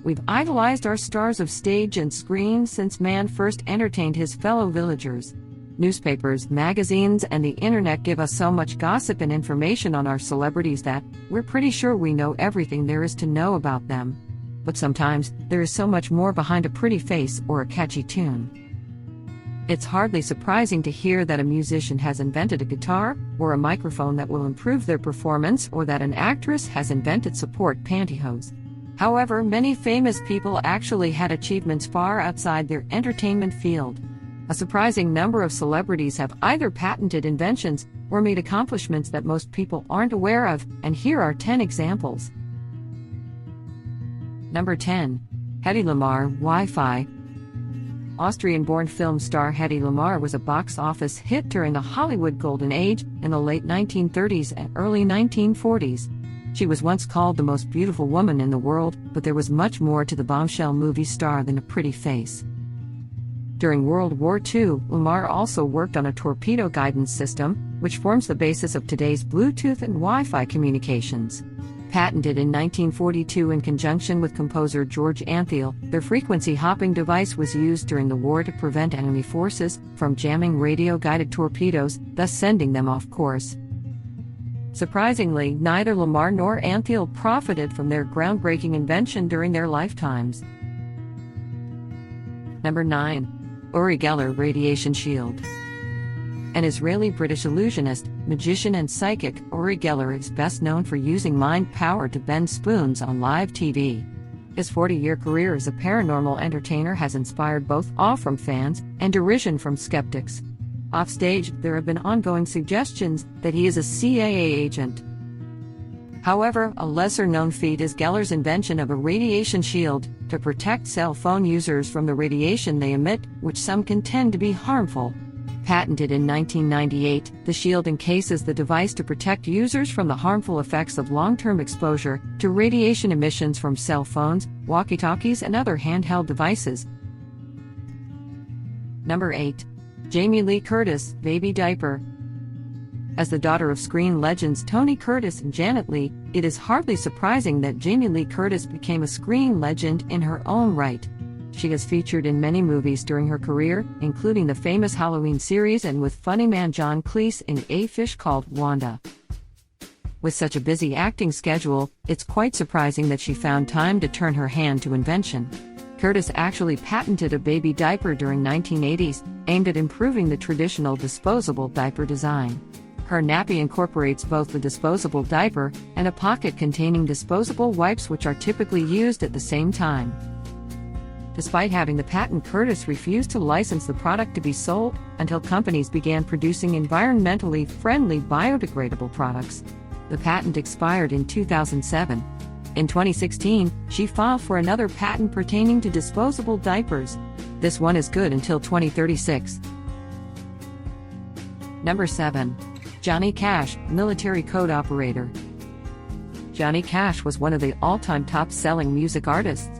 we've idolized our stars of stage and screen since man first entertained his fellow villagers. Newspapers, magazines, and the internet give us so much gossip and information on our celebrities that we're pretty sure we know everything there is to know about them. But sometimes, there is so much more behind a pretty face or a catchy tune. It's hardly surprising to hear that a musician has invented a guitar or a microphone that will improve their performance, or that an actress has invented support pantyhose. However, many famous people actually had achievements far outside their entertainment field. A surprising number of celebrities have either patented inventions or made accomplishments that most people aren't aware of, and here are 10 examples. Number 10. Hedy Lamarr, Wi-Fi. Austrian-born film star Hedy Lamarr was a box office hit during the Hollywood Golden Age in the late 1930s and early 1940s. She was once called the most beautiful woman in the world, but there was much more to the bombshell movie star than a pretty face. During World War II, Lamarr also worked on a torpedo guidance system, which forms the basis of today's Bluetooth and Wi-Fi communications. Patented in 1942 in conjunction with composer George Antheil, their frequency-hopping device was used during the war to prevent enemy forces from jamming radio-guided torpedoes, thus sending them off course. Surprisingly, neither Lamarr nor Antheil profited from their groundbreaking invention during their lifetimes. Number 9. Uri Geller Radiation Shield. An Israeli-British illusionist, magician and psychic, Uri Geller is best known for using mind power to bend spoons on live TV. His 40-year career as a paranormal entertainer has inspired both awe from fans and derision from skeptics. Offstage, there have been ongoing suggestions that he is a CIA agent. However, a lesser-known feat is Geller's invention of a radiation shield to protect cell phone users from the radiation they emit, which some contend to be harmful. Patented in 1998, the shield encases the device to protect users from the harmful effects of long-term exposure to radiation emissions from cell phones, walkie-talkies, and other handheld devices. Number 8. Jamie Lee Curtis, Baby Diaper. As the daughter of screen legends Tony Curtis and Janet Leigh, it is hardly surprising that Jamie Lee Curtis became a screen legend in her own right. She has featured in many movies during her career, including the famous Halloween series and with funny man John Cleese in A Fish Called Wanda. With such a busy acting schedule, it's quite surprising that she found time to turn her hand to invention. Curtis actually patented a baby diaper during 1980s, aimed at improving the traditional disposable diaper design. Her nappy incorporates both the disposable diaper and a pocket containing disposable wipes, which are typically used at the same time. Despite having the patent, Curtis refused to license the product to be sold until companies began producing environmentally friendly biodegradable products. The patent expired in 2007. In 2016, she filed for another patent pertaining to disposable diapers. This one is good until 2036. Number 7. Johnny Cash, military code operator. Johnny Cash was one of the all-time top-selling music artists.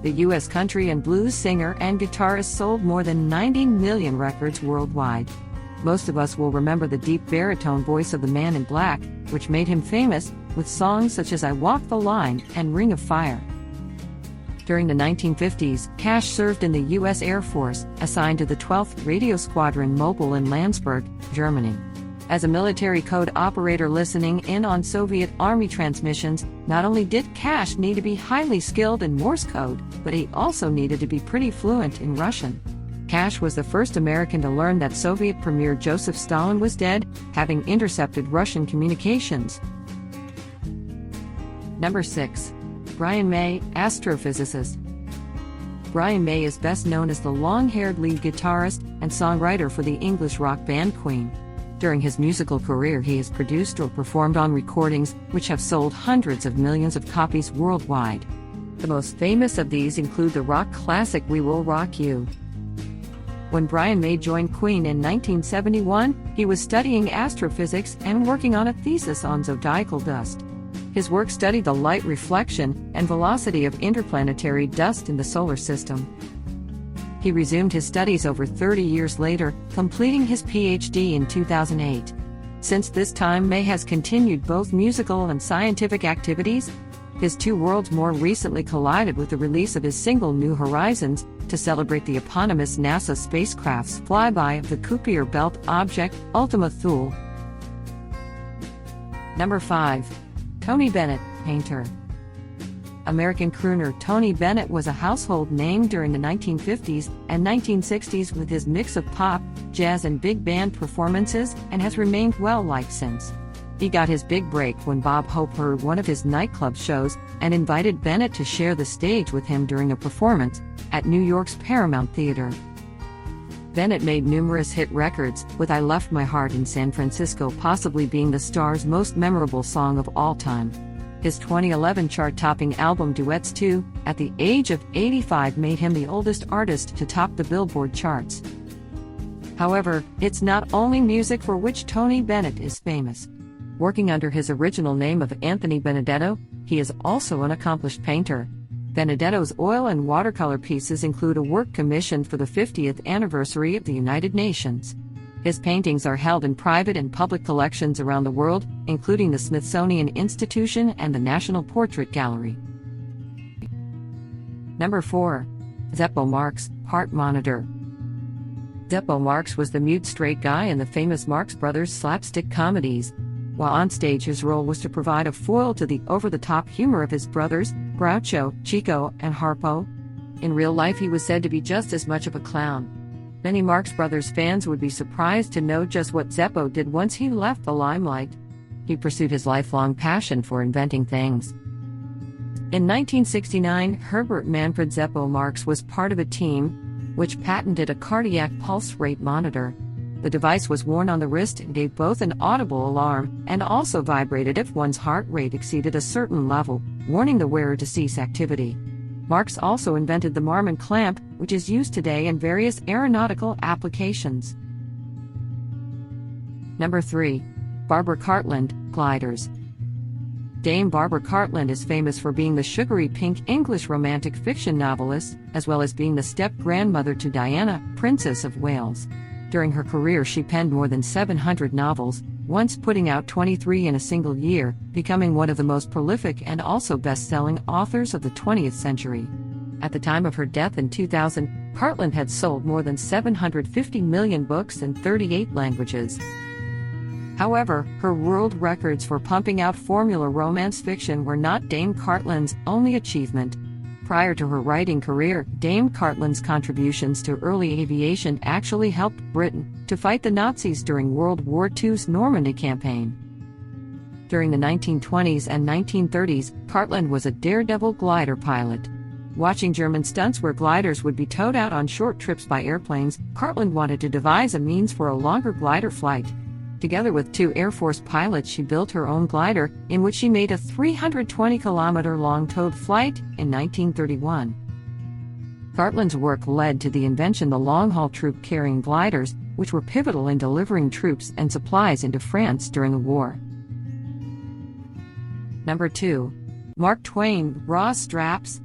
The U.S. country and blues singer and guitarist sold more than 90 million records worldwide. Most of us will remember the deep baritone voice of the Man in Black, which made him famous, with songs such as I Walk the Line and Ring of Fire. During the 1950s, Cash served in the U.S. Air Force, assigned to the 12th Radio Squadron Mobile in Landsberg, Germany. As a military code operator listening in on Soviet Army transmissions, not only did Cash need to be highly skilled in Morse code, but he also needed to be pretty fluent in Russian. Cash was the first American to learn that Soviet Premier Joseph Stalin was dead, having intercepted Russian communications. Number 6. Brian May, astrophysicist. Brian May is best known as the long-haired lead guitarist and songwriter for the English rock band Queen. During his musical career, he has produced or performed on recordings which have sold hundreds of millions of copies worldwide. The most famous of these include the rock classic We Will Rock You. When Brian May joined Queen in 1971, he was studying astrophysics and working on a thesis on zodiacal dust. His work studied the light reflection and velocity of interplanetary dust in the solar system. He resumed his studies over 30 years later, completing his PhD in 2008. Since this time, May has continued both musical and scientific activities. His two worlds more recently collided with the release of his single New Horizons to celebrate the eponymous NASA spacecraft's flyby of the Kuiper Belt object Ultima Thule. Number 5. Tony Bennett, painter. American crooner Tony Bennett was a household name during the 1950s and 1960s with his mix of pop, jazz and big band performances, and has remained well-liked since. He got his big break when Bob Hope heard one of his nightclub shows and invited Bennett to share the stage with him during a performance at New York's Paramount Theater. Bennett made numerous hit records, with I Left My Heart in San Francisco possibly being the star's most memorable song of all time. His 2011 chart-topping album Duets 2, at the age of 85, made him the oldest artist to top the Billboard charts. However, it's not only music for which Tony Bennett is famous. Working under his original name of Anthony Benedetto, he is also an accomplished painter. Benedetto's oil and watercolor pieces include a work commissioned for the 50th anniversary of the United Nations. His paintings are held in private and public collections around the world, including the Smithsonian Institution and the National Portrait Gallery. Number 4. Zeppo Marx, Heart Monitor. Zeppo Marx was the mute straight guy in the famous Marx Brothers slapstick comedies. While on stage, his role was to provide a foil to the over-the-top humor of his brothers, Groucho, Chico, and Harpo. In real life, he was said to be just as much of a clown. Many Marx Brothers fans would be surprised to know just what Zeppo did once he left the limelight. He pursued his lifelong passion for inventing things. In 1969, Herbert Manfred Zeppo Marx was part of a team which patented a cardiac pulse rate monitor. The device was worn on the wrist and gave both an audible alarm and also vibrated if one's heart rate exceeded a certain level, warning the wearer to cease activity. Marx also invented the Marmon clamp, which is used today in various aeronautical applications. Number 3. Barbara Cartland, gliders. Dame Barbara Cartland is famous for being the sugary pink English romantic fiction novelist, as well as being the step-grandmother to Diana, Princess of Wales. During her career, she penned more than 700 novels, once putting out 23 in a single year, becoming one of the most prolific and also best-selling authors of the 20th century. At the time of her death in 2000, Cartland had sold more than 750 million books in 38 languages. However, her world records for pumping out formula romance fiction were not Dame Cartland's only achievement. Prior to her writing career, Dame Cartland's contributions to early aviation actually helped Britain to fight the Nazis during World War II's Normandy campaign. During the 1920s and 1930s, Cartland was a daredevil glider pilot. Watching German stunts where gliders would be towed out on short trips by airplanes, Cartland wanted to devise a means for a longer glider flight. Together with 2 Air Force pilots, she built her own glider, in which she made a 320-kilometer-long towed flight in 1931. Cartland's work led to the invention of the long-haul troop-carrying gliders, which were pivotal in delivering troops and supplies into France during the war. Number 2. Mark Twain, raw straps.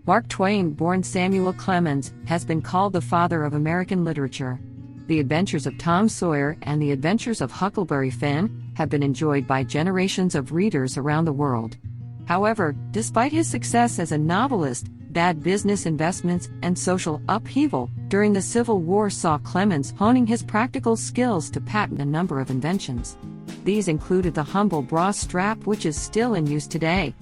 Mark Twain, born Samuel Clemens, has been called the father of American literature. The Adventures of Tom Sawyer and The Adventures of Huckleberry Finn have been enjoyed by generations of readers around the world. However, despite his success as a novelist, bad business investments and social upheaval during the Civil War saw Clemens honing his practical skills to patent a number of inventions. These included the humble bra strap, which is still in use today.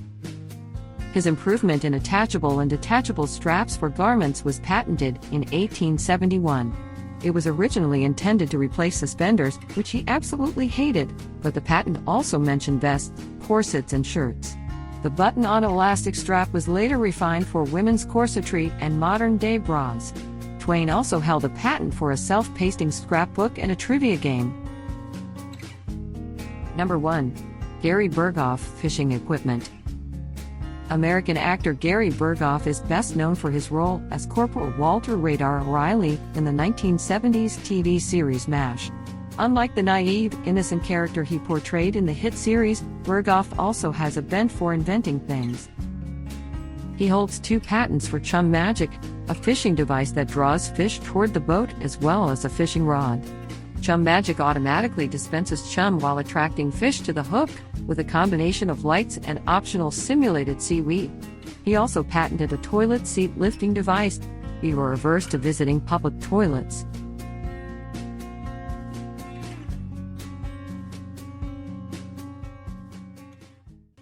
His improvement in attachable and detachable straps for garments was patented in 1871. It was originally intended to replace suspenders, which he absolutely hated, but the patent also mentioned vests, corsets, and shirts. The button-on elastic strap was later refined for women's corsetry and modern-day bras. Twain also held a patent for a self-pasting scrapbook and a trivia game. Number 1. Gary Berghoff, fishing equipment. American actor Gary Berghoff is best known for his role as Corporal Walter Radar O'Reilly in the 1970s TV series MASH. Unlike the naive, innocent character he portrayed in the hit series, Berghoff also has a bent for inventing things. He holds 2 patents for Chum Magic, a fishing device that draws fish toward the boat, as well as a fishing rod. Chum Magic automatically dispenses chum while attracting fish to the hook, with a combination of lights and optional simulated seaweed. He also patented a toilet seat lifting device. We were averse to visiting public toilets.